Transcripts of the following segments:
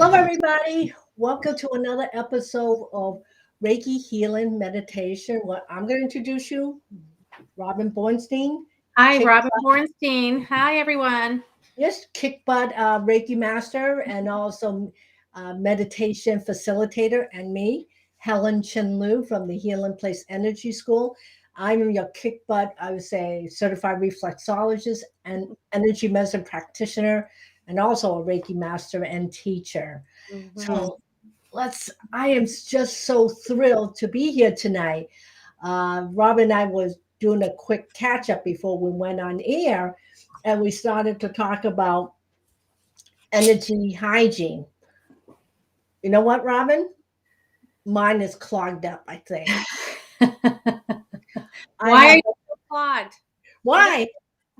Hello, everybody. Welcome to another episode of Reiki Healing Meditation. What I'm going to introduce you, Robin Bornstein, Hi, kick, Robin Bornstein. Hi, everyone. yes, kick butt Reiki master, and also meditation facilitator, and me, Helen Chin Lu from the Healing Place Energy School. I'm your kick butt, I would say, certified reflexologist and energy medicine practitioner, and also a Reiki master and teacher. Mhm. So I am just so thrilled to be here tonight. Rob and I was doing a quick catch up before we went on air, and we started to talk about energy hygiene. You know what, Robin? Mine is clogged up, I think. I Why are have you so clogged? What? why?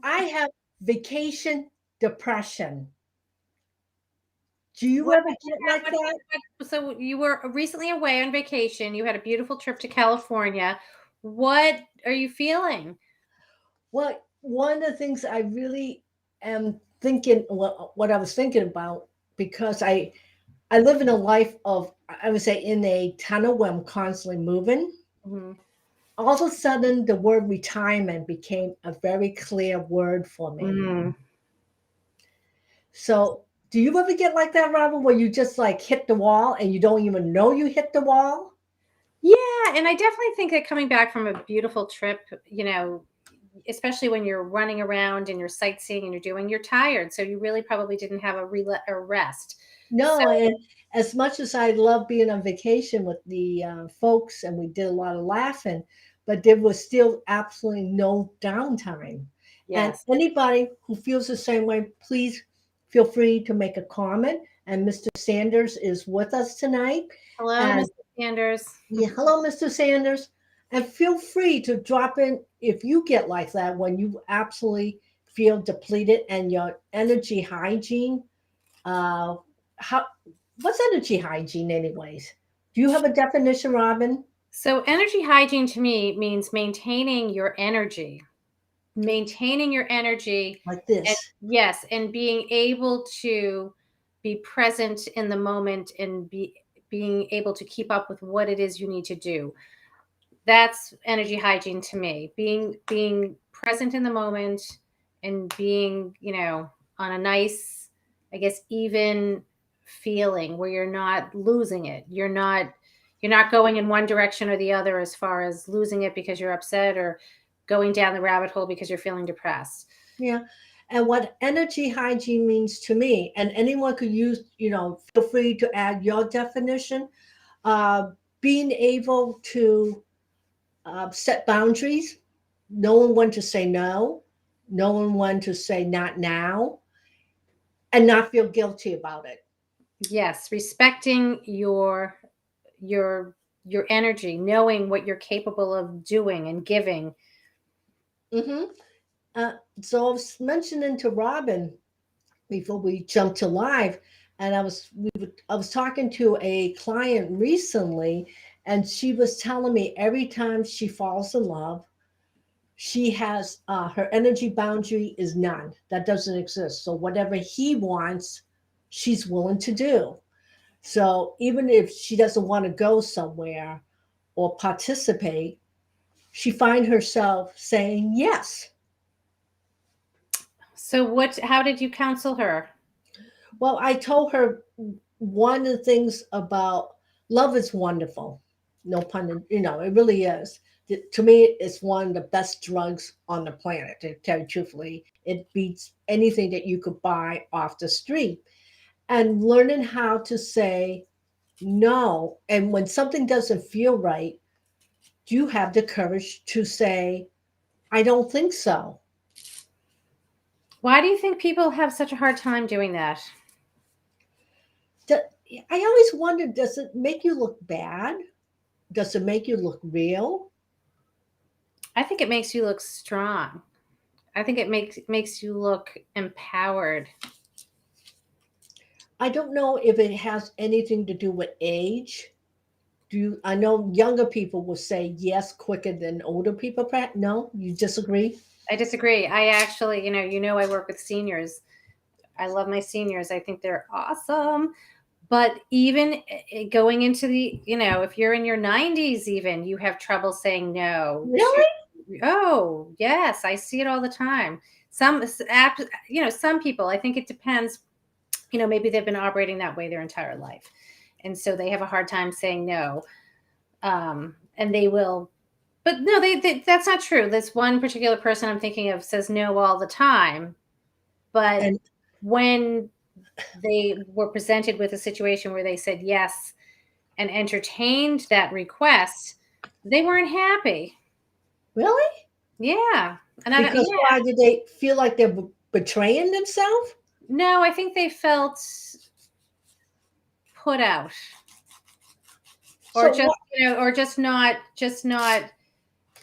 I have vacation depression. Do you What ever did you get have? like that? So you were recently away on vacation. You had a beautiful trip to California. What are you feeling? Well, one of the things I really am thinking, what I was thinking about, because I live in a life of, I would say, in a tunnel where I'm constantly moving. Mhm. All of a sudden, the word retirement became a very clear word for me. Mm. So, do you ever get like that, Robin, where you just like hit the wall and you don't even know you hit the wall? Yeah, and I definitely think that coming back from a beautiful trip, especially when you're running around and you're sightseeing and you're tired. So you really probably didn't have a rest. So No, and as much as I love being on vacation with the folks, and we did a lot of laughing, but there was still absolutely no downtime. And yes. anybody who feels the same way, please feel free to make a comment. And Mr. Sanders is with us tonight. Hello, And Mr. Sanders. yeah, hello, Mr. Sanders. And feel free to drop in if you get like that when you absolutely feel depleted and your energy hygiene uh, how what's energy hygiene, anyways? Do you have a definition, Robin? So, energy hygiene to me means maintaining your energy, Like and this? yes, and being able to be present in the moment and being able to keep up with what it is you need to do. That's energy hygiene to me. Being present in the moment and being, on a nice, I guess, even feeling where you're not losing it. You're not going in one direction or the other as far as losing it because you're upset or going down the rabbit hole because you're feeling depressed. Yeah. And what energy hygiene means to me, and anyone could use, feel free to add your definition. Uh, Being able to set boundaries, knowing when to say no, knowing when to say not now, and not feel guilty about it. Yes, respecting your your energy, knowing what you're capable of doing and giving. hmm so I was mentioning to Robin before we jump to live, and I was talking to a client recently, and she was telling me every time she falls in love, she has her energy boundary is none. That doesn't exist. So whatever he wants, she's willing to do. So even if she doesn't want to go somewhere or participate, she find herself saying yes. So how did you counsel her? Well, I told her one of the things about love is wonderful. No pun, it really is. To me, it's one of the best drugs on the planet, to tell you truthfully. It beats anything that you could buy off the street. And learning how to say no. And when something doesn't feel right, do you have the courage to say, I don't think so? Why do you think people have such a hard time doing that? Do- I always wonder, does it make you look bad? Does it make you look real? I think it makes you look strong. I think it makes you look empowered. I don't know if it has anything to do with age. I know younger people will say yes quicker than older people. No, you disagree? I disagree. I actually, I work with seniors. I love my seniors. I think they're awesome. But even going into the, if you're in your 90s, even you have trouble saying no to, Really? oh, yes, I see it all the time. Some people, I think it depends, maybe they've been operating that way their entire life. And so they have a hard time saying no. And they will, but no, that's not true. This one particular person I'm thinking of says no all the time. But And when they were presented with a situation where they said yes and entertained that request, they weren't happy. really? Yeah. And I don't, Because yeah. why did they feel like they're betraying themselves? No, I think they felt put out, or So just, what or just not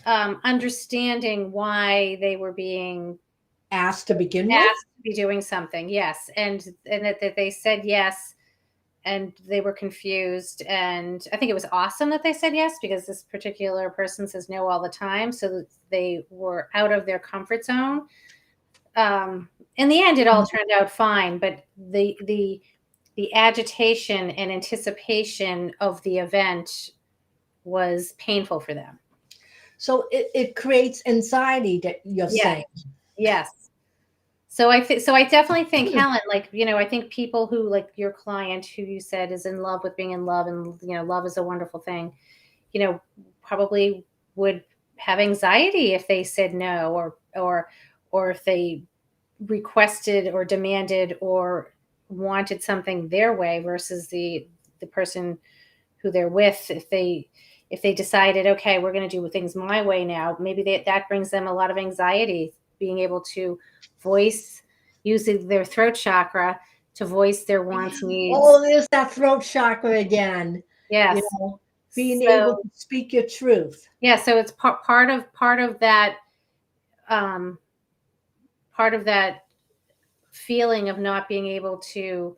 understanding why they were being asked to begin with? asked to be doing something. Yes. And that they said yes, and they were confused. And I think it was awesome that they said yes, because this particular person says no all the time. So they were out of their comfort zone. In the end, it all turned out fine, but the agitation and anticipation of the event was painful for them. So it creates anxiety that you're Yes, saying. yes. So I definitely think, Helen, like, I think people who, like your client who you said is in love with being in love, and love is a wonderful thing, probably would have anxiety if they said no, or if they requested or demanded or wanted something their way versus the person who they're with. If they decided, okay, we're going to do things my way now, maybe that brings them a lot of anxiety, being able to voice, using their throat chakra to voice their wants, needs. Oh, there's that throat chakra again. You Yes. know, being able So to speak your truth. yeah, so it's part of that, um, part of that feeling of not being able to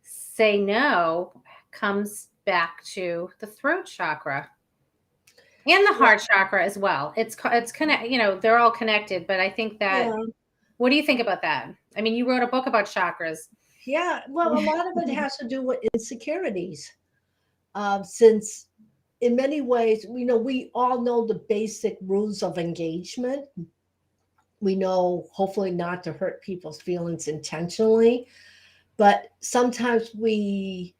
say no comes back to the throat chakra and the Yeah, heart chakra as well. It's connect, they're all connected, but I think that, yeah, what do you think about that? I mean, you wrote a book about chakras. yeah. Well, a lot of it has to do with insecurities. Since in many ways, we all know the basic rules of engagement. We know, hopefully, not to hurt people's feelings intentionally, but sometimes we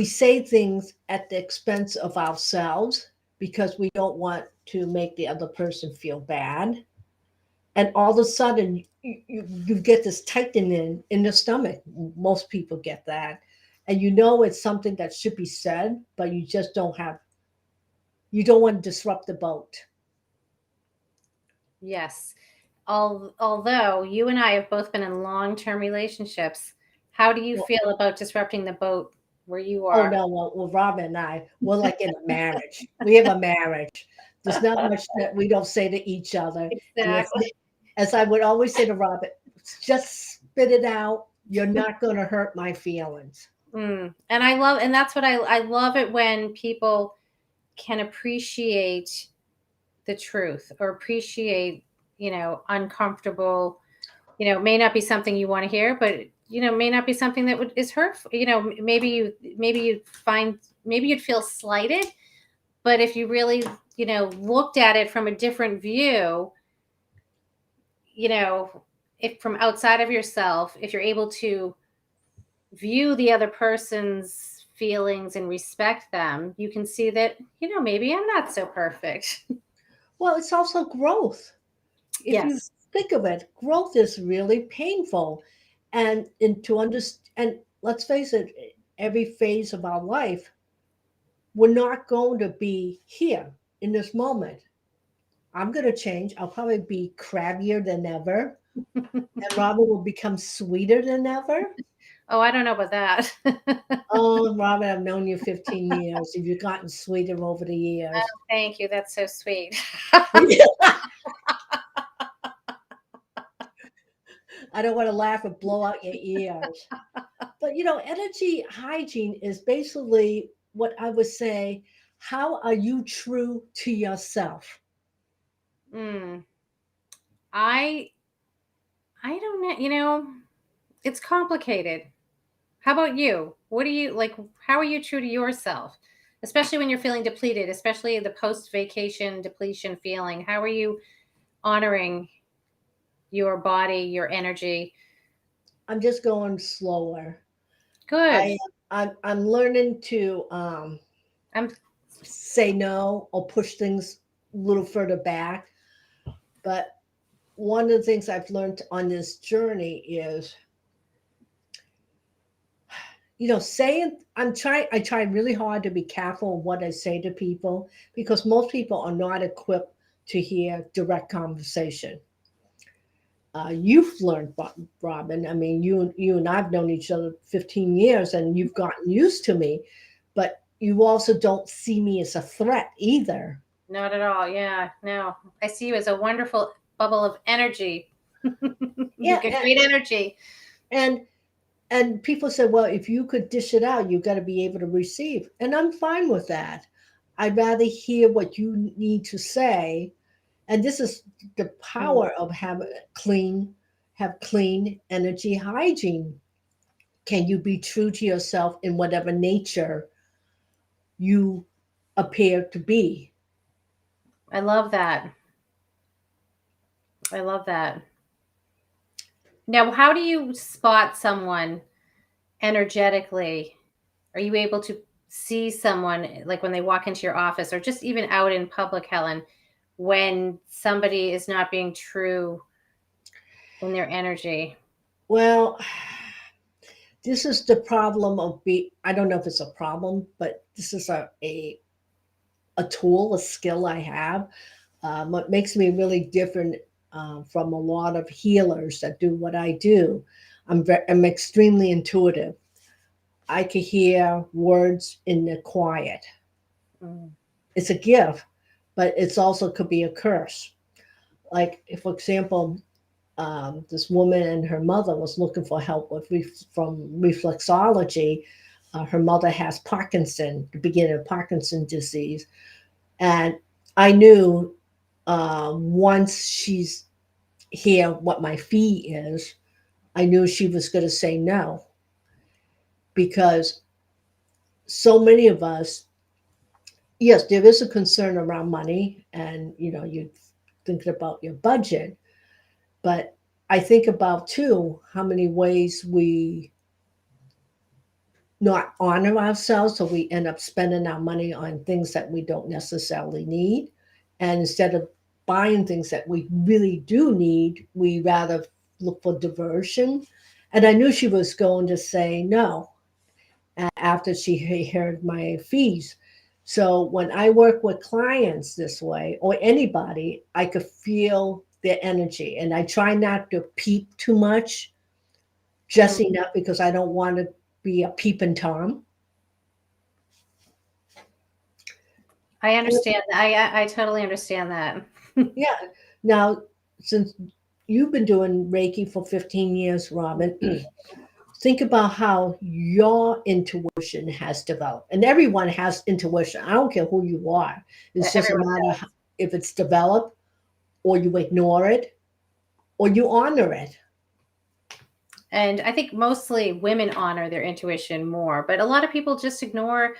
say things at the expense of ourselves because we don't want to make the other person feel bad. And all of a sudden, you get this tightening in the stomach. Most people get that. And it's something that should be said, but you just you don't want to disrupt the boat. Yes. Although you and I have both been in long-term relationships, how do you Well, feel about disrupting the boat where you oh are? no, well, Robin and I, we're like in a marriage. We have a marriage. There's not much that we don't say to each other. And Exactly. as I would always say to Robin, just spit it out. You're not going to hurt my feelings. And that's what I love it when people can appreciate the truth, or appreciate, uncomfortable, may not be something you want to hear, but may not be something that is hurtful. Maybe you'd feel slighted, but if you really, looked at it from a different view, you know, if from outside of yourself, if you're able to view the other person's feelings and respect them, you can see that, maybe I'm not so perfect. Well, it's also growth. If you Yes. think of it, growth is really painful. And to understand, and let's face it, every phase of our life, we're not going to be here in this moment. I'm going to change. I'll probably be crabbier than ever, and Robin will become sweeter than ever. Oh, I don't know about that. Oh, Robin, I've known you 15 years. You've gotten sweeter over the years. Thank you. That's so sweet. I don't want to laugh and blow out your ears. But energy hygiene is basically what I would say. How are you true to yourself? mm, I I don't know. It's complicated. How about you? What do you like? How are you true to yourself? Especially when you're feeling depleted, especially the post vacation depletion feeling. How are you honoring your body, your energy? I'm just going slower. Good. I I'm learning to I'm say no or push things a little further back. But one of the things I've learned on this journey is, saying I try really hard to be careful of what I say to people because most people are not equipped to hear direct conversation. You've learned, Robin. I mean, you and I've known each other 15 years, and you've gotten used to me, but you also don't see me as a threat either. not at all. Yeah, no. I see you as a wonderful bubble of energy. Yeah, You've got great energy. and and people say, well, if you could dish it out, you've got to be able to receive, and I'm fine with that. I'd rather hear what you need to say, and this is the Mm. power of have clean energy hygiene. Can you be true to yourself in whatever nature you appear to be? I love that. I love that. Now, how do you spot someone energetically? Are you able to see someone like when they walk into your office or just even out in public, Helen, when somebody is not being true in their energy? Well, this is the problem of I don't know if it's a problem, but this is a tool, a skill I have. What makes me really different from a lot of healers that do what I do. I'm extremely intuitive. I can hear words in the quiet. Mm. It's a gift, but it's also could be a curse. Like, if, for example, this woman and her mother was looking for help with from reflexology. Her mother has Parkinson, the beginning of Parkinson disease, and I knew once she's hear what my fee is, I knew she was going to say no because so many of us, yes, there is a concern around money, and you're thinking about your budget, but I think about too how many ways we not honor ourselves, so we end up spending our money on things that we don't necessarily need, and instead of buying things that we really do need, we rather look for diversion. And I knew she was going to say no after she heard my fees. So when I work with clients this way, or anybody, I could feel their energy, and I try not to peep too much, just Mm. enough because I don't want to be a peeping tom. I understand. I totally understand that. Yeah. Now, since you've been doing Reiki for 15 years, Robin, think about how your intuition has developed. And everyone has intuition. I don't care who you are. It's just a Everyone matter does. if it's developed, or you ignore it, or you honor it. And I think mostly women honor their intuition more, but a lot of people just ignore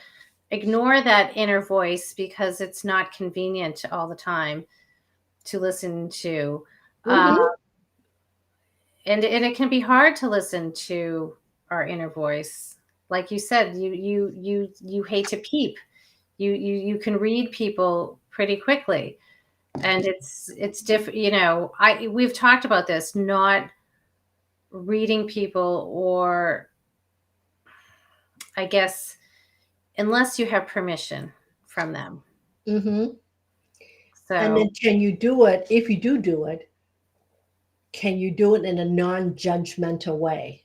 that inner voice because it's not convenient all the time to listen to. Uh, Hmm. and it can be hard to listen to our inner voice. Like you said, you hate to peep. You can read people pretty quickly, and it's different. I we've talked about this, not reading people, or I guess unless you have permission from them. Hmm. And So then can you do it? If you do it, can you do it in a non-judgmental way?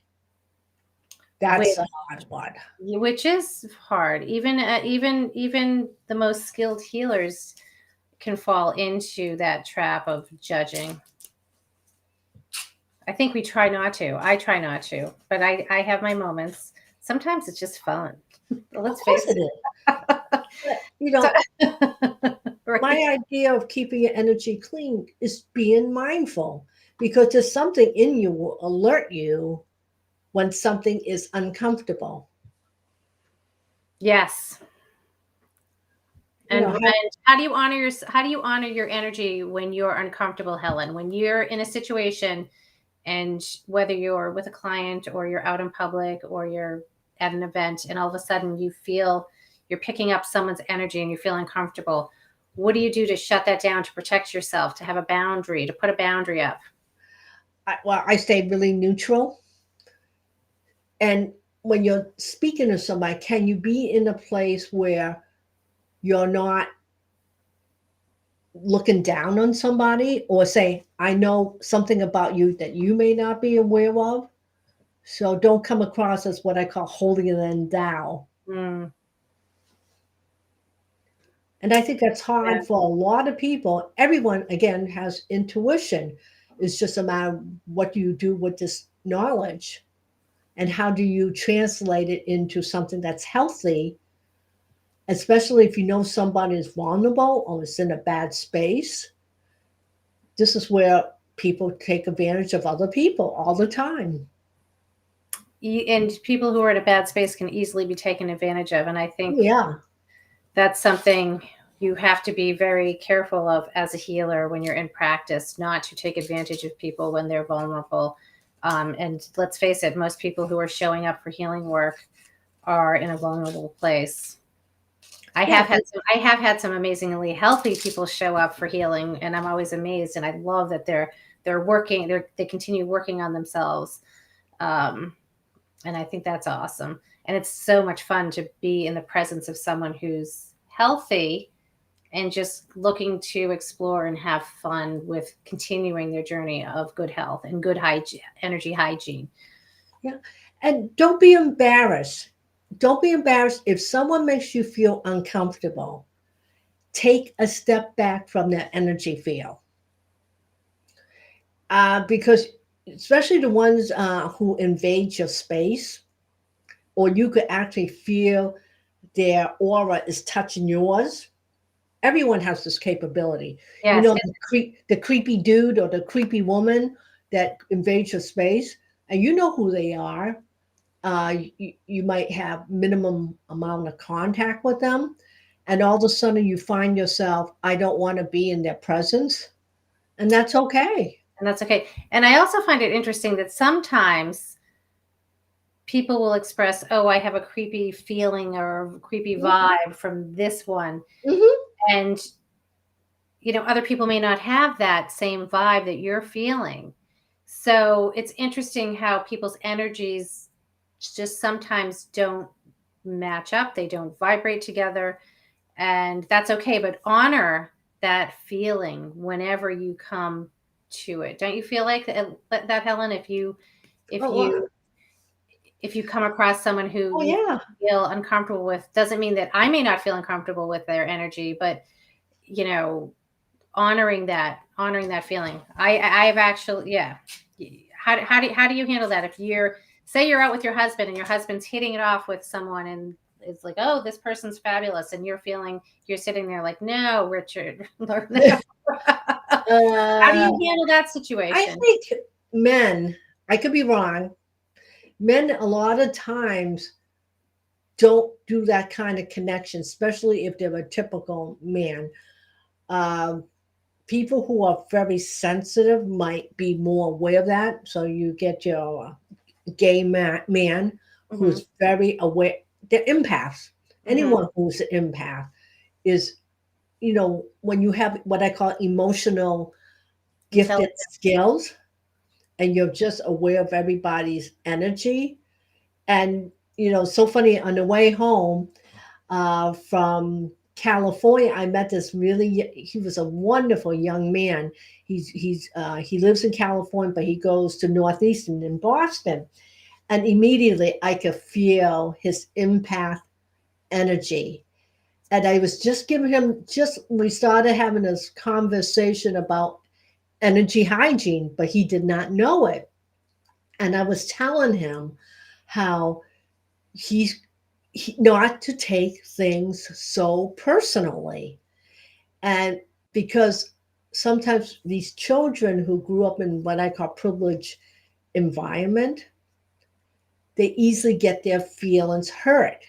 That's with a hard one. which is hard. Even the most skilled healers can fall into that trap of judging. I think we try not to. I try not to, but I have my moments. Sometimes it's just fun. Of Let's course face it is. But, it. my Right. idea of keeping your energy clean is being mindful, because there's something in you will alert you when something is uncomfortable. Yes. You know, And how do you honor your energy when you're uncomfortable, Helen? When you're in a situation, and whether you're with a client or you're out in public or you're at an event, and all of a sudden you feel you're picking up someone's energy and you feel uncomfortable, what do you do to shut that down, to protect yourself, to have a boundary, to put a boundary up? I stay really neutral. And when you're speaking to somebody, can you be in a place where you're not looking down on somebody or say, I know something about you that you may not be aware of? So don't come across as what I call holding them down. Mm, And I think that's yeah. hard for a lot of people. Everyone, again, has intuition. It's just a matter of what do you do with this knowledge and how do you translate it into something that's healthy, especially if you know somebody is vulnerable or is in a bad space. This is where people take advantage of other people all the time. And people who are in a bad space can easily be taken advantage of. And I think Yeah. that's something you have to be very careful of as a healer when you're in practice, not to take advantage of people when they're vulnerable. And let's face it, most people who are showing up for healing work are in a vulnerable place. Yeah. I have had some amazingly healthy people show up for healing, and I'm always amazed. And I love that they're working, they continue working on themselves. Um, and I think that's awesome. And it's so much fun to be in the presence of someone who's healthy and just looking to explore and have fun with continuing their journey of good health and good hygiene, energy hygiene. Yeah. And don't be embarrassed. Don't be embarrassed if someone makes you feel uncomfortable. Take a step back from that energy field. Because especially the ones who invade your space, or you could actually feel their aura is touching yours. Everyone has this capability. You Yes. know, the creepy dude or the creepy woman that invades your space, and you know who they are. You might have minimum amount of contact with them, and all of a sudden you find yourself, I don't want to be in their presence, and that's okay. And that's okay. And I also find it interesting that sometimes people will express, oh, I have a creepy feeling or a creepy vibe from this one. Mm-hmm. And, other people may not have that same vibe that you're feeling. So it's interesting how people's energies just sometimes don't match up, they don't vibrate together. And that's okay. But honor that feeling whenever you come to it. Don't you feel like that, Helen? If Oh, you if you come across someone who oh you yeah. feel uncomfortable with, doesn't mean that I may not feel uncomfortable with their energy, but you know honoring that feeling. I've actually, yeah. How do you handle that if you're, say you're out with your husband and your husband's hitting it off with someone, and it's like, oh, this person's fabulous, and you're sitting there like, no, Richard. No. How do uh, you handle that I situation? think men, I could be wrong, men a lot of times don't do that kind of connection, especially if they're a typical man. Um, People who are very sensitive might be more aware of that. So you get your gay man Hmm. who's very aware. The empaths. Hmm. Anyone who's an empath is, when you have what I call emotional gifted Intelligent. skills, and you're just aware of everybody's energy. And so funny, on the way home from California, I met this he was a wonderful young man. He lives in California, but he goes to Northeastern in Boston. And immediately I could feel his empath energy. And I was just giving him, we started having this conversation about energy hygiene, but he did not know it. And I was telling him how he's not to take things so personally. And because sometimes these children who grew up in what I call privileged environment, they easily get their feelings hurt.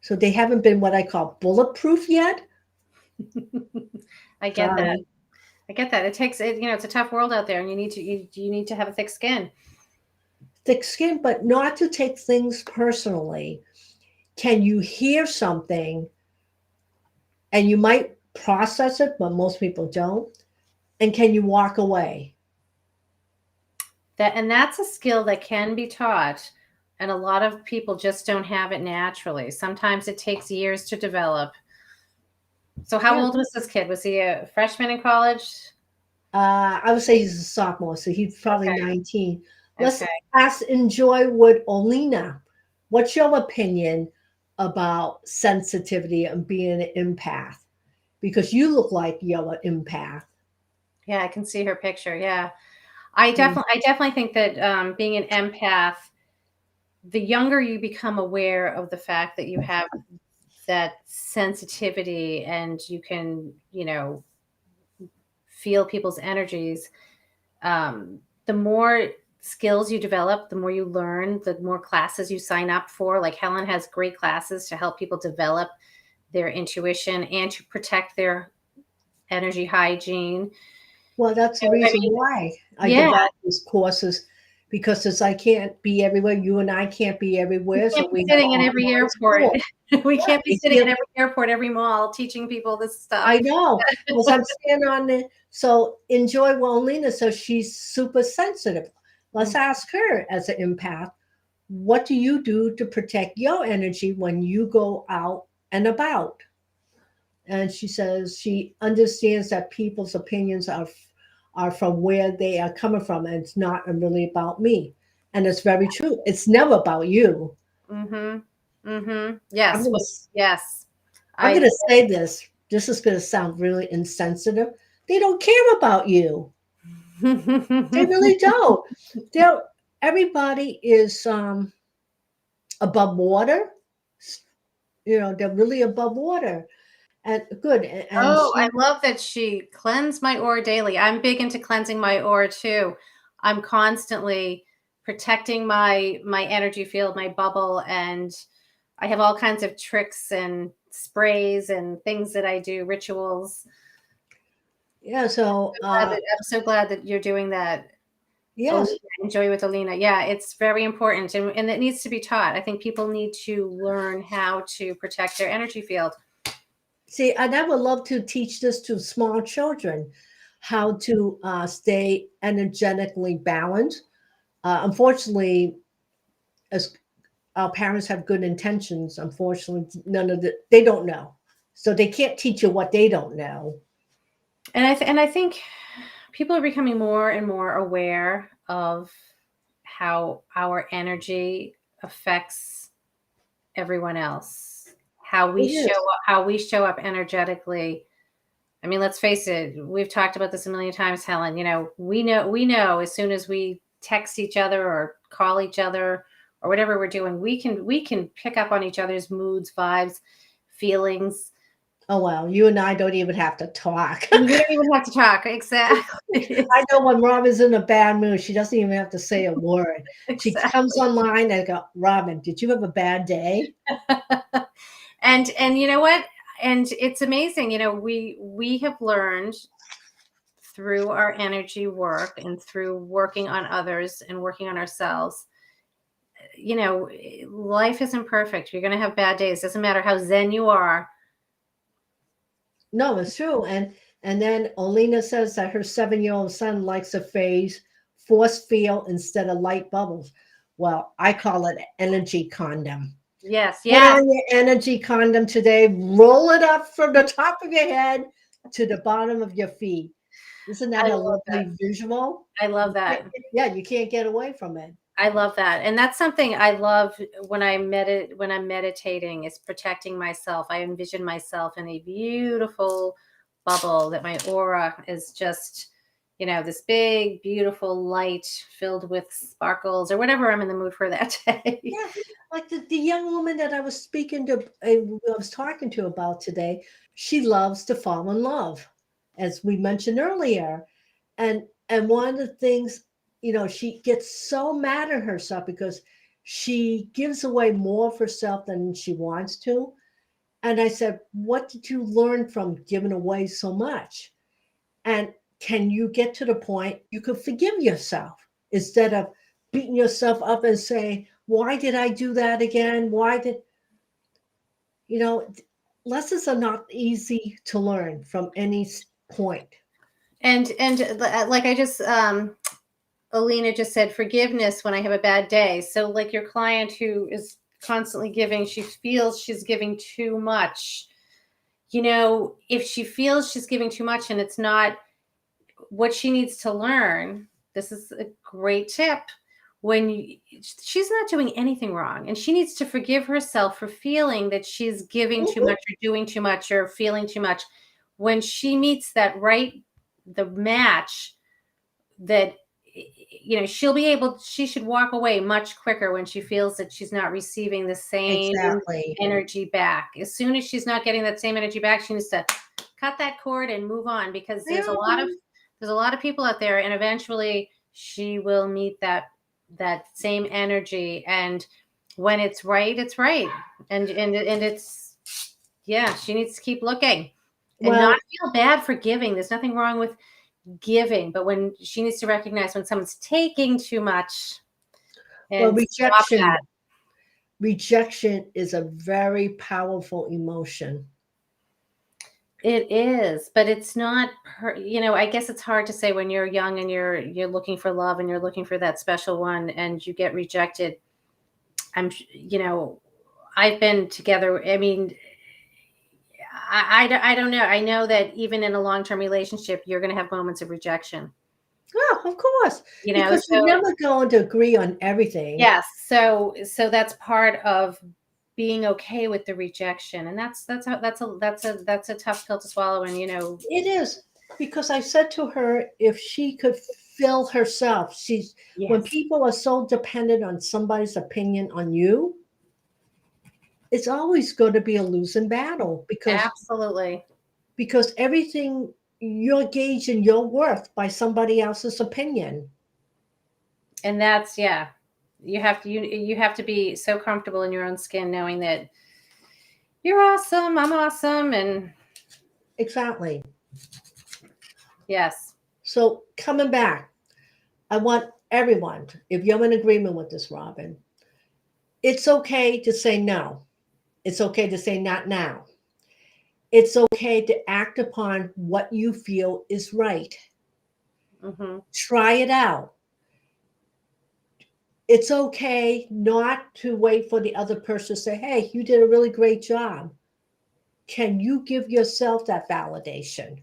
So they haven't been what I call bulletproof yet. I get that. Sorry. I get that. It takes it, it's a tough world out there, and you need to have a thick skin. Thick skin, but not to take things personally. Can you hear something and you might process it, but most people don't? And can you walk away? That's a skill that can be taught, and a lot of people just don't have it naturally. Sometimes it takes years to develop. So how Yeah. old was this kid? Was he a freshman in college? I would say he's a sophomore, so he's probably Okay. 19. Let's Okay. enjoy with Olina. What's your opinion about sensitivity and being an empath? Because you look like you're an empath. Yeah, I can see her picture. Yeah. Mm. I definitely think that being an empath, the younger you become aware of the fact that you have that sensitivity and you can, feel people's energies, the more skills you develop, the more you learn, the more classes you sign up for. Like Helen has great classes to help people develop their intuition and to protect their energy hygiene. Well, that's the I reason mean, why I yeah, developed these courses because as I can't be everywhere, you and I can't be we everywhere, so can't be we have sitting in every online airport. school. We Yeah, can't be we sitting in can't. every airport, every mall, teaching people this stuff. I know, because I'm standing on the. So enjoy Wellina. So she's super sensitive. Let's ask her as an empath, what do you do to protect your energy when you go out and about? And she says she understands that people's opinions are from where they are coming from, and it's not really about me. And it's very true. It's never about you. Mm-hmm. Mm-hmm. I'm Yes. gonna Yes. I'm I gonna say this. This is gonna sound really insensitive. They don't care about you. They really don't. They're everybody is above water. They're really above water. And good. And Oh, I she love that she cleansed my aura daily. I'm big into cleansing my aura too. I'm constantly protecting my energy field, my bubble, and I have all kinds of tricks and sprays and things that I do, rituals. yeah, so I'm so glad that you're doing that. Alina, yes. enjoy with Alina. Yeah, it's very important, and it needs to be taught. I think people need to learn how to protect their energy field. See, and I would love to teach this to small children, how to stay energetically balanced. Unfortunately, as our parents have good intentions, unfortunately, they don't know, so they can't teach you what they don't know. And I think people are becoming more and more aware of how our energy affects everyone else, It is. how we show up energetically. I mean, let's face it, we've talked about this a million times, Helen. We know as soon as we text each other or call each other or whatever we're doing, we can pick up on each other's moods, vibes, feelings. Oh well, you and I don't even have to talk. We don't even have to talk. Exactly. I know when Rob is in a bad mood, she doesn't even have to say a word. She comes Exactly. online and go, Robin, did you have a bad day? And you know what? And it's amazing. We have learned through our energy work and through working on others and working on ourselves. You know, life isn't perfect. You're going to have bad days. Doesn't matter how zen you are. No, it's true. And then Olena says that her 7-year-old son likes a phase force field instead of light bubbles. Well, I call it energy condom. Yes, Put yes. on your energy condom today, roll it up from the top of your head to the bottom of your feet. Isn't that I a love that. lovely visual? I love that. Yeah, you can't get away from it. I love that. And that's something I love when I'm meditating is protecting myself. I envision myself in a beautiful bubble that my aura is just, this big, beautiful light filled with sparkles or whatever I'm in the mood for that day. Yeah, like the young woman that I was speaking to, I was talking to about today, she loves to fall in love, as we mentioned earlier. And one of the things she gets so mad at herself because she gives away more of herself than she wants to. And I said, what did you learn from giving away so much? And can you get to the point you could forgive yourself instead of beating yourself up and saying, why did I do that again? Why did, you know, lessons are not easy to learn from any point. And like I just Alina just said, forgiveness when I have a bad day. So like your client who is constantly giving, she feels she's giving too much. If she feels she's giving too much and it's not what she needs to learn, this is a great tip. She's not doing anything wrong, and she needs to forgive herself for feeling that she's giving too Mhm. much or doing too much or feeling too much. When she meets the match that she should walk away much quicker when she feels that she's not receiving the same Exactly. energy back. As soon as she's not getting that same energy back, she needs to cut that cord and move on, because there's a lot of people out there, and eventually she will meet that same energy. And when it's right, it's right. And it's, yeah, she needs to keep looking and not Well, feel bad for giving. There's nothing wrong with giving, but when she needs to recognize when someone's taking too much well, and stop rejection that. rejection is a very powerful emotion. It is, but it's not I guess it's hard to say when you're young and you're looking for love and you're looking for that special one and you get rejected. I've been together. I mean, I don't know. I know that even in a long-term relationship, you're going to have moments of rejection. Yeah, of course, because you're So never going to agree on everything. yes, so that's part of being okay with the rejection, and that's a tough pill to swallow. And It is, because I said to her, if she could fill herself, when yes, people are so dependent on somebody's opinion on you, it's always going to be a losing battle absolutely. because everything you're gauging your worth by somebody else's opinion. And that's, yeah, you have to be so comfortable in your own skin, knowing that you're awesome, I'm awesome, and Exactly. yes. So coming back, I want everyone, if you're in agreement with this, Robin, it's okay to say no. It's okay to say not now. It's okay to act upon what you feel is right. Hmm. Try it out. It's okay not to wait for the other person to say, hey, you did a really great job. Can you give yourself that validation?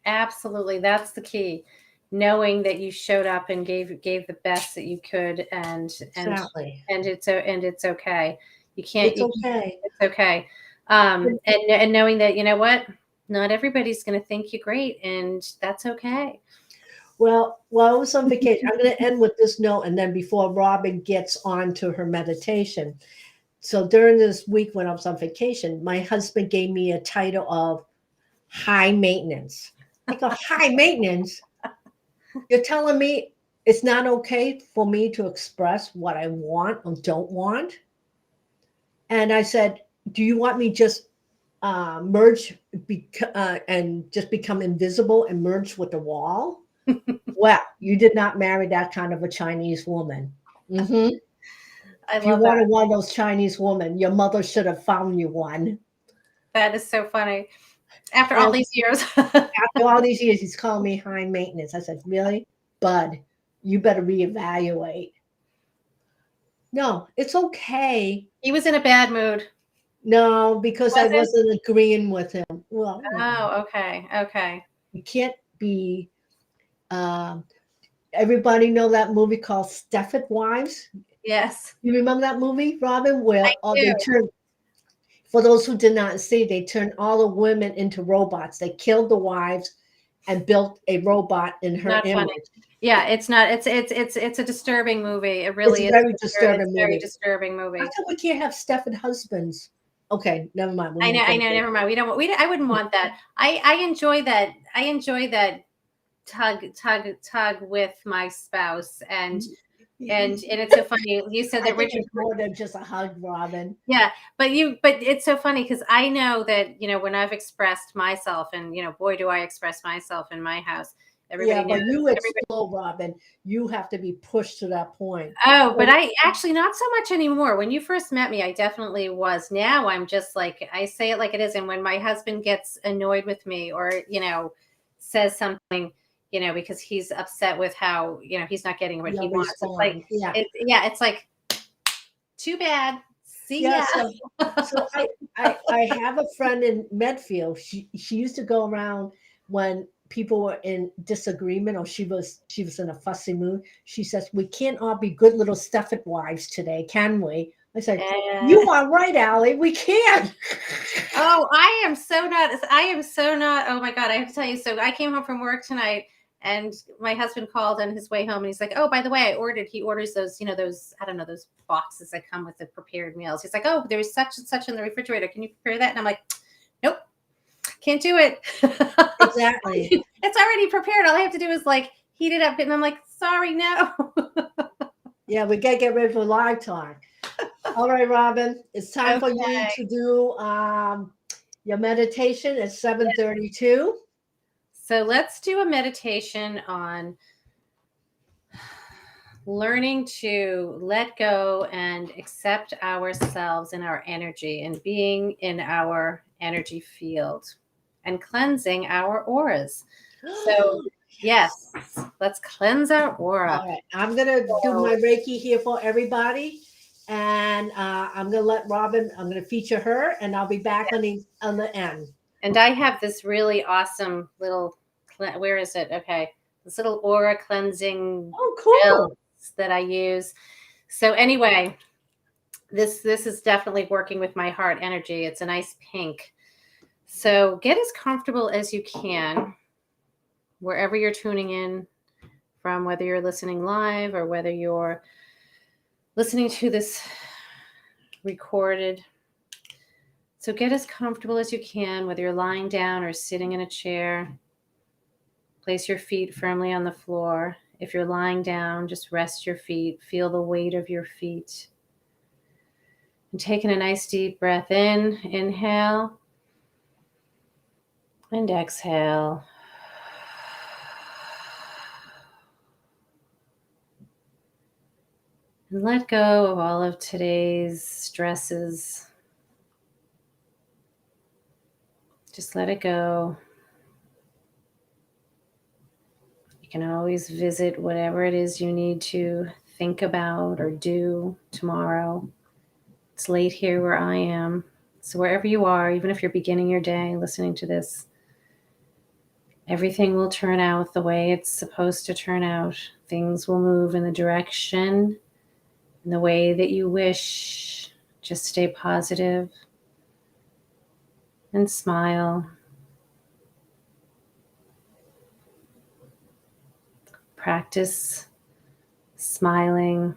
Absolutely, that's the key. Knowing that you showed up and gave the best that you could, Exactly. and it's okay. You can't It's you okay. It's okay. And knowing that, you know what, not everybody's going to think you great, and that's okay. Well, while I was on vacation, I'm going to end with this note, and then before Robin gets on to her meditation. So during this week when I was on vacation, my husband gave me a title of high maintenance. I go, high maintenance? You're telling me it's not okay for me to express what I want or don't want? And I said, do you want me just merge and just become invisible and merge with the wall? Well, you did not marry that kind of a Chinese woman. Hmm. I If you love that. wanted one of those Chinese women, your mother should have found you one. That is so funny. After all And these years. after all these years, he's calling me high maintenance. I said, really? Bud, you better reevaluate. No, it's okay. He was in a bad mood. No, because I Was it? wasn't agreeing with him. Well, no, Oh, okay. Okay. you can't be. Um, Everybody know that movie called Stepford Wives? Yes, You remember that movie, Robin, where I they do. turned, for those who did not see, they turned all the women into robots. They killed the wives and built a robot in her Not funny. image. Yeah, it's not. It's a disturbing movie. It It's really a is. very It's disturbing a very movie. disturbing How movie. come we can't have Stepford husbands? Okay, never mind. We I know. won't I go know. there. Never mind. We don't. I wouldn't want that. I enjoy that. I enjoy that tug with my spouse, and it's so funny. You said I that think Richard. it's more than just a hug, Robin. Yeah, but it's so funny because I know that, when I've expressed myself, and boy, do I express myself in my house. Everybody Yeah, knows. but you Everybody. explode, Robin. You have to be pushed to that point. Oh, but So, I actually not so much anymore. When you first met me, I definitely was. Now I'm just like, I say it like it is. And when my husband gets annoyed with me, or says something, because he's upset with how he's not getting what he you'll wants, it's like, respond. Yeah. it's like, too bad. See Yeah. ya. So I have a friend in Medfield. She used to go around when people were in disagreement, or she was in a fussy mood. She says, "We can't all be good little Stefford wives today, can we?" I said, "You Uh, are right, Allie. We can." Oh, I am so not. I am so not. Oh my God. I have to tell you. So I came home from work tonight, and my husband called on his way home, and he's like, "Oh, by the way, he orders those, those, I don't know, those boxes that come with the prepared meals." He's like, "Oh, there's such and such in the refrigerator. Can you prepare that?" And I'm like, "Nope, can't do it." Exactly. It's already prepared. All I have to do is like heat it up. And I'm like, "Sorry, no." Yeah, we gotta get rid of the live talk. All right, Robin, it's time for you Okay. to do your meditation at 7:32. So let's do a meditation on learning to let go and accept ourselves and our energy, and being in our energy field, and cleansing our auras. So, yes, let's cleanse our aura. All right, I'm gonna do So, my Reiki here for everybody, and I'm gonna let Robin. I'm gonna feature her, and I'll be back on the end. and I have this really awesome little, where is it? Okay. This little aura cleansing Oh, gel cool! that I use. So, anyway, this is definitely working with my heart energy. It's a nice pink. So get as comfortable as you can wherever you're tuning in from, whether you're listening live or whether you're listening to this recorded. So get as comfortable as you can, whether you're lying down or sitting in a chair. Place your feet firmly on the floor. If you're lying down, just rest your feet. Feel the weight of your feet. And taking a nice deep breath in, inhale and exhale. And let go of all of today's stresses. Just let it go. You can always visit whatever it is you need to think about or do tomorrow. It's late here where I am. So, wherever you are, even if you're beginning your day listening to this, everything will turn out the way it's supposed to turn out. Things will move in the direction, in the way that you wish. Just stay positive and smile. Practice smiling.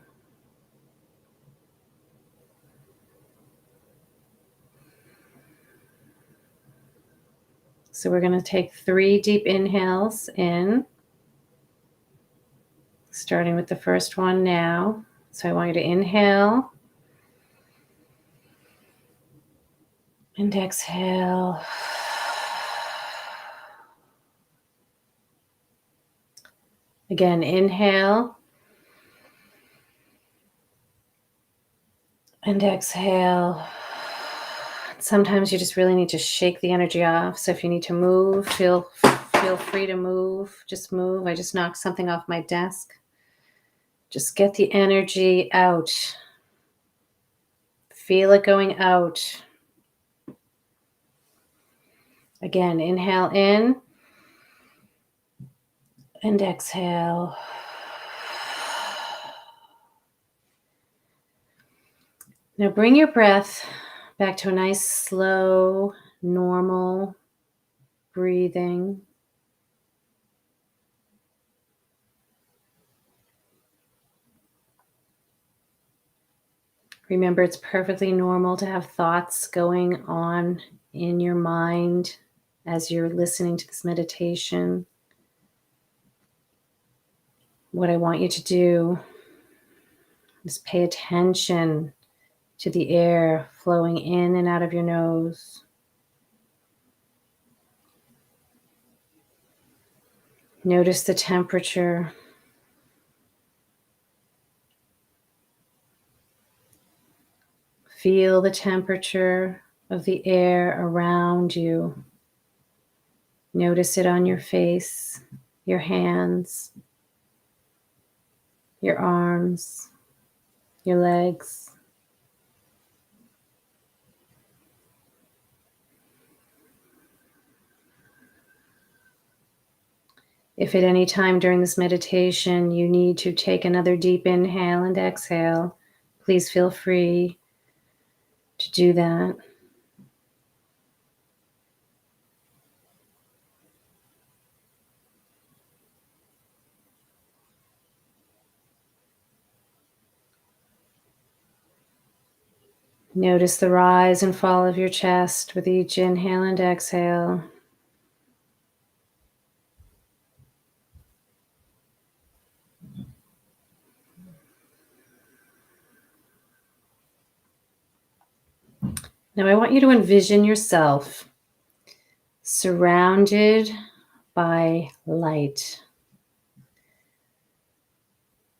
So we're going to take 3 deep inhales in, starting with the first one now. So I want you to inhale and exhale. Again, inhale and exhale. Sometimes you just really need to shake the energy off. So if you need to move, feel free to move. Just move. I just knocked something off my desk. Just get the energy out. Feel it going out. Again, inhale in and exhale. Now bring your breath back to a nice, slow, normal breathing. Remember, it's perfectly normal to have thoughts going on in your mind as you're listening to this meditation. what I want you to do is pay attention to the air flowing in and out of your nose. Notice the temperature. Feel the temperature of the air around you. Notice it on your face, your hands, your arms, your legs. If at any time during this meditation you need to take another deep inhale and exhale, please feel free to do that. Notice the rise and fall of your chest with each inhale and exhale. Now I want you to envision yourself surrounded by light.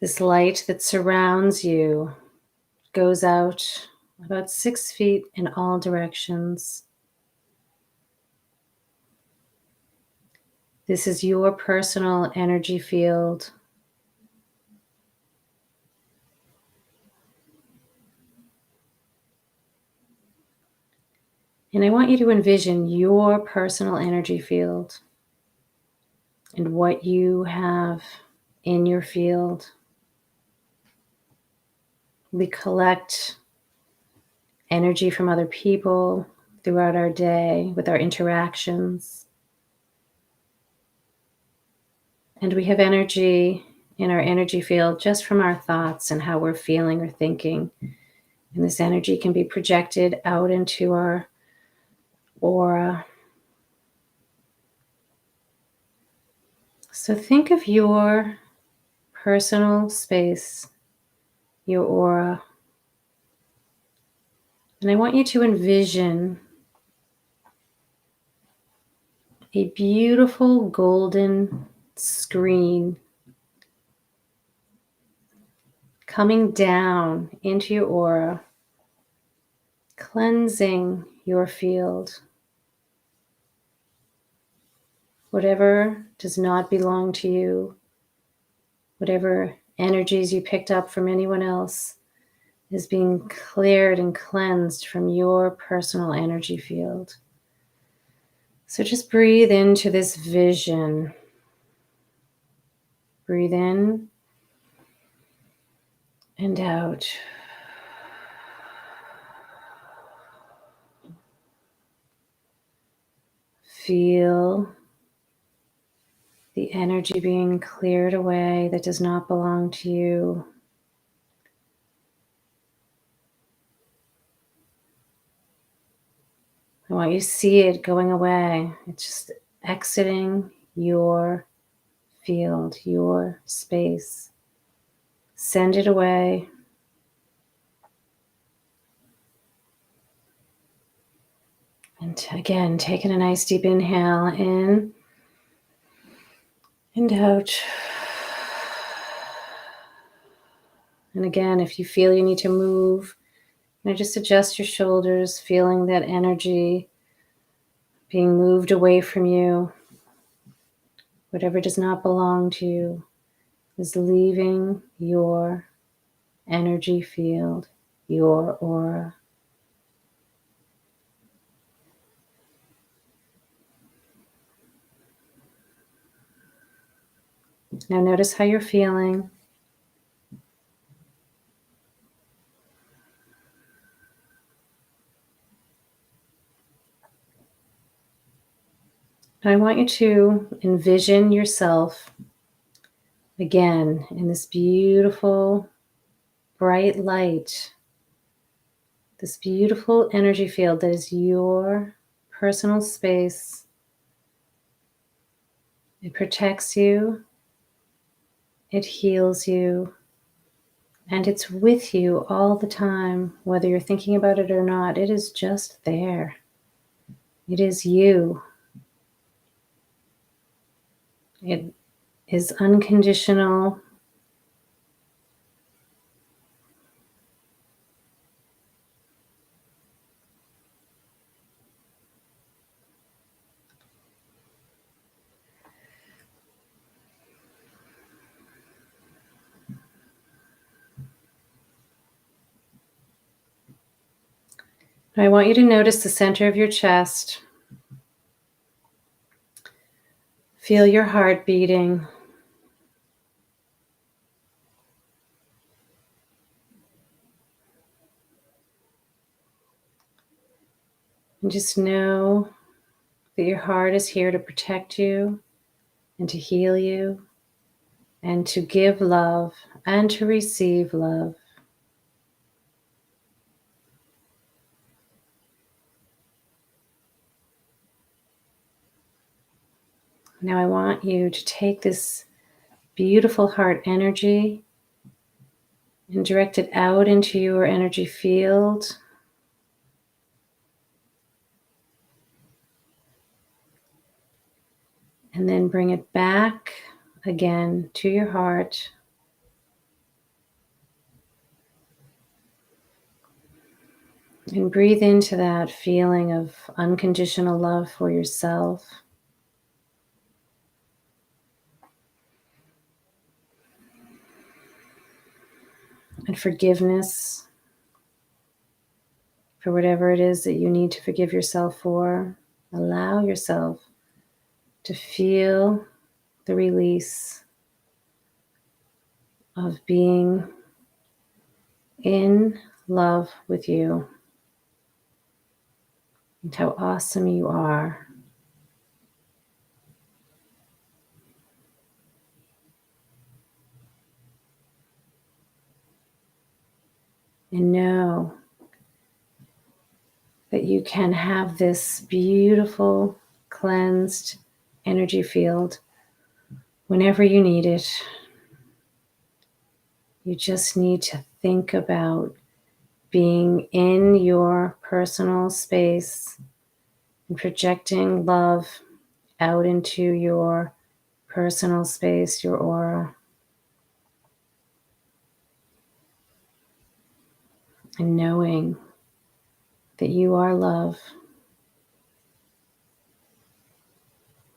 This light that surrounds you goes out about 6 feet in all directions. This is your personal energy field. And I want you to envision your personal energy field and what you have in your field. We collect energy from other people throughout our day with our interactions. And we have energy in our energy field just from our thoughts and how we're feeling or thinking. And this energy can be projected out into our aura. So think of your personal space, your aura. And I want you to envision a beautiful golden screen coming down into your aura, cleansing your field. Whatever does not belong to you, whatever energies you picked up from anyone else, is being cleared and cleansed from your personal energy field. So just breathe into this vision. Breathe in and out. Feel the energy being cleared away that does not belong to you. I want you to see it going away. It's just exiting your field, your space. Send it away. And again, taking a nice deep inhale in and out. And again, if you feel you need to move, just adjust your shoulders, feeling that energy being moved away from you. Whatever does not belong to you is leaving your energy field, your aura. Now notice how you're feeling. I want you to envision yourself again in this beautiful, bright light, this beautiful energy field that is your personal space. It protects you. It heals you. And it's with you all the time, whether you're thinking about it or not. It is just there. It is you. It is unconditional. I want you to notice the center of your chest. Feel your heart beating. And just know that your heart is here to protect you and to heal you and to give love and to receive love. Now I want you to take this beautiful heart energy and direct it out into your energy field. And then bring it back again to your heart. And breathe into that feeling of unconditional love for yourself. And forgiveness for whatever it is that you need to forgive yourself for. Allow yourself to feel the release of being in love with you and how awesome you are. And know that you can have this beautiful, cleansed energy field whenever you need it. You just need to think about being in your personal space and projecting love out into your personal space, your aura. And knowing that you are love.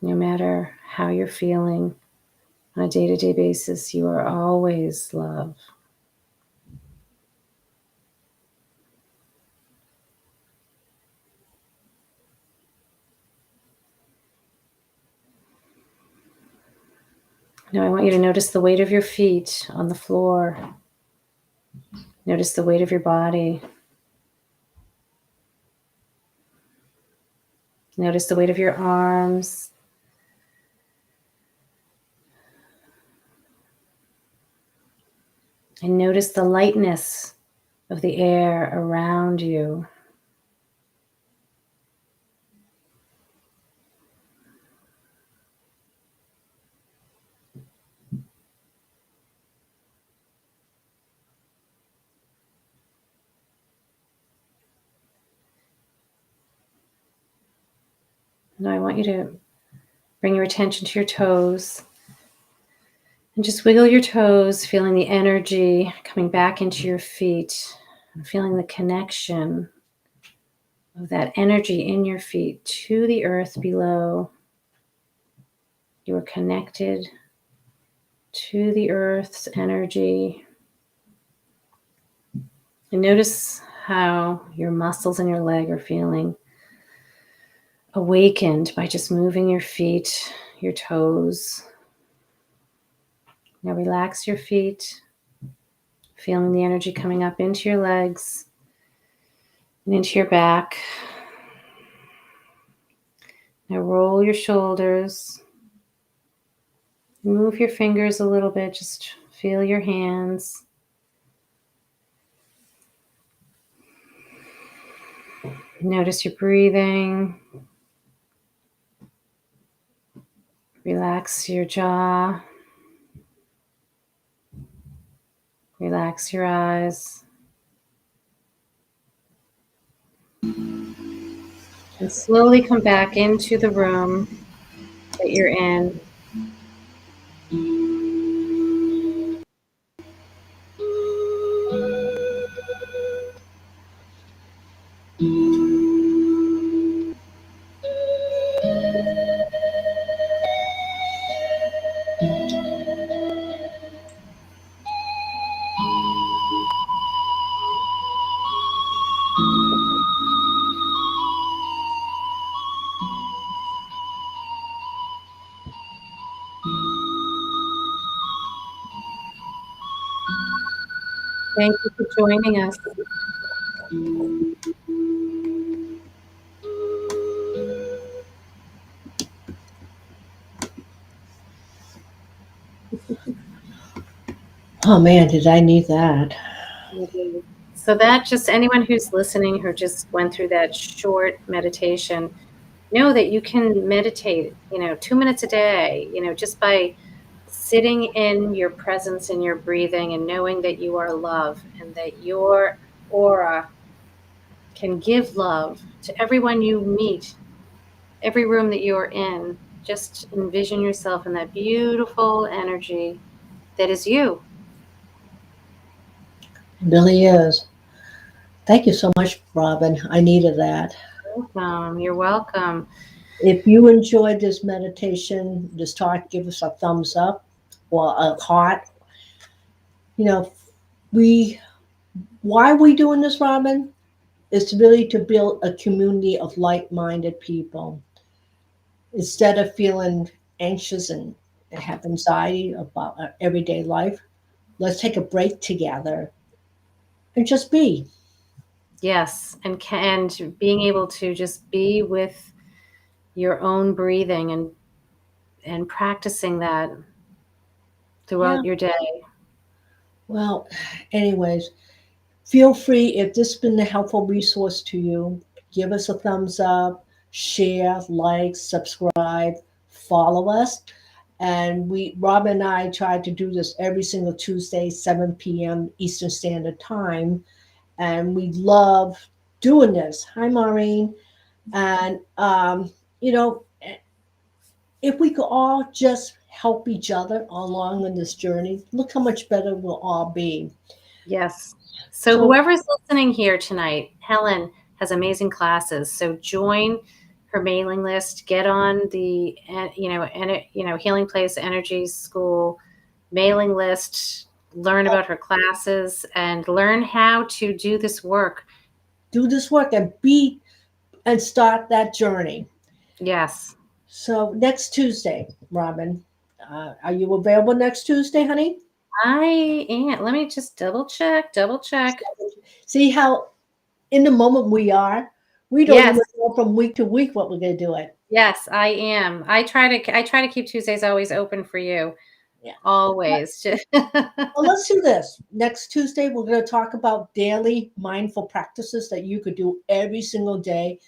No matter how you're feeling on a day-to-day basis, you are always love. Now I want you to notice the weight of your feet on the floor. Notice the weight of your body. Notice the weight of your arms. And notice the lightness of the air around you. Now I want you to bring your attention to your toes and just wiggle your toes, feeling the energy coming back into your feet and feeling the connection of that energy in your feet to the earth below. You are connected to the earth's energy. And notice how your muscles in your leg are feeling awakened by just moving your feet, your toes. Now relax your feet, feeling the energy coming up into your legs and into your back. Now roll your shoulders. Move your fingers a little bit, just feel your hands. Notice your breathing. Relax your jaw. Relax your eyes. And slowly come back into the room that you're in. Thank you for joining us. Oh man, did I need that? So that just anyone who's listening who just went through that short meditation, know that you can meditate, 2 minutes a day, just by sitting in your presence and your breathing and knowing that you are love and that your aura can give love to everyone you meet, every room that you're in. Just envision yourself in that beautiful energy that is you. It really is. Thank you so much, Robin. I needed that. Welcome. You're welcome. If you enjoyed this meditation, this talk, give us a thumbs up or a heart. You know, we why are we doing this, Robin? It's really to build a community of like-minded people. Instead of feeling anxious and have anxiety about our everyday life, let's take a break together and just be. Yes, and being able to just be with your own breathing and practicing that Yeah. throughout your day. Well, anyways, feel free if this has been a helpful resource to you, give us a thumbs up, share, like, subscribe, follow us. And Rob and I try to do this every single Tuesday, 7 p.m. Eastern Standard Time. And we love doing this. Hi, Maureen. And, you know, if we could all just help each other along in this journey, look how much better we'll all be. Yes. So So whoever's listening here tonight, Helen has amazing classes. So join her mailing list. Get on the Healing Place Energy School mailing list. Learn about her classes and learn how to do this work. do this work and be and start that journey. Yes, So next Tuesday, Robin, are you available next Tuesday, honey? I am. Let me just double check. Double check. See how in the moment we are. We don't even Yes. know from week to week what we're going to do it. Yes, I am. I try to keep Tuesdays always open for you. Yeah. Always. Well, let's do this. Next Tuesday, we're going to talk about daily mindful practices that you could do every single day,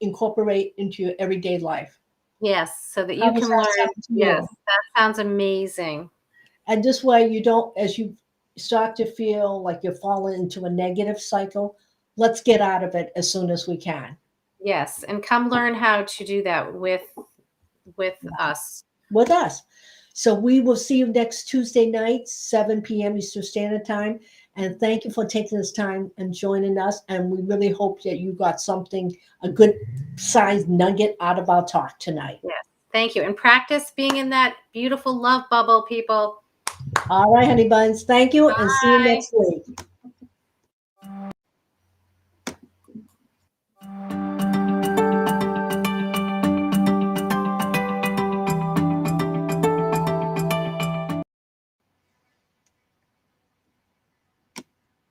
incorporate into your everyday life. Yes, so that How you does can that learn. sound to Yes, you? that sounds amazing. And this way, you don't, as you start to feel like you're falling into a negative cycle, let's get out of it as soon as we can Yes, and come learn how to do that with us. with us. So we will see you next Tuesday night, 7 p.m. Eastern Standard Time. And thank you for taking this time and joining us. And we really hope that you got something, a good sized nugget out of our talk tonight. Yes. Thank you. And practice being in that beautiful love bubble, people. All right, honey buns. Thank you and see you Bye. next week.